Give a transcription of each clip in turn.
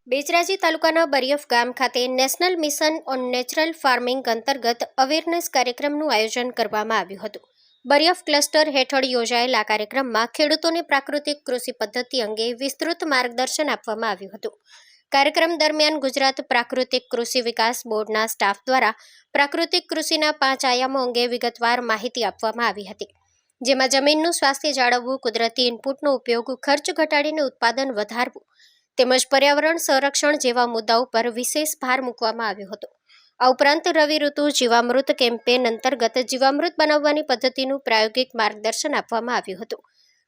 બેચરાજી તાલુકાના બરિયફ ગામ ખાતે national mission on natural farming અંતર્ગત અવેરનેસ કાર્યક્રમનું આયોજન કરવામાં આવ્યું હતું. બરિયફ ક્લસ્ટર હેઠળ યોજાયેલ આ કાર્યક્રમમાં ખેડૂતોને પ્રાકૃતિક કૃષિ પદ્ધતિ અંગે વિસ્તૃત માર્ગદર્શન આપવામાં આવ્યું હતું. કાર્યક્રમ દરમિયાન ગુજરાત પ્રાકૃતિક કૃષિ વિકાસ બોર્ડના સ્ટાફ દ્વારા પ્રાકૃતિક કૃષિના 5 આયામો અંગે વિગતવાર માહિતી આપવામાં આવી હતી, જેમાં જમીનનું સ્વાસ્થ્ય જાળવવું, કુદરતી ઇનપુટનો ઉપયોગ, ખર્ચ ઘટાડીને ઉત્પાદન વધારવું તેમજ પર્યાવરણ સંરક્ષણ જેવા મુદ્દાઓ પર વિશેષ ભાર મૂકવામાં આવ્યો હતો. આ ઉપરાંત રવિ ઋતુ જીવામૃત કેમ્પેન અંતર્ગત જીવામૃત બનાવવાની પદ્ધતિનું પ્રાયોગિક માર્ગદર્શન આપવામાં આવ્યું હતું.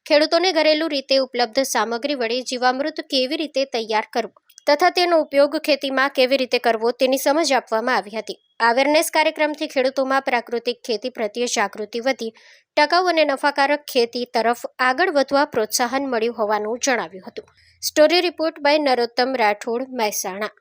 ખેડૂતોને ઘરેલું રીતે ઉપલબ્ધ સામગ્રી વડે જીવામૃત કેવી રીતે તૈયાર કરવું તથા તેનો ઉપયોગ ખેતીમાં કેવી રીતે કરવો તેની સમજ આપવામાં આવી હતી. અવેરનેસ કાર્યક્રમથી ખેડૂતોમાં પ્રાકૃતિક ખેતી પ્રત્યે જાગૃતિ વધી ટકાઉ અને નફાકારક ખેતી તરફ આગળ વધવા પ્રોત્સાહન મળ્યું હોવાનું જણાવ્યું હતું. Story report by Narottam Rathod, Mehsana.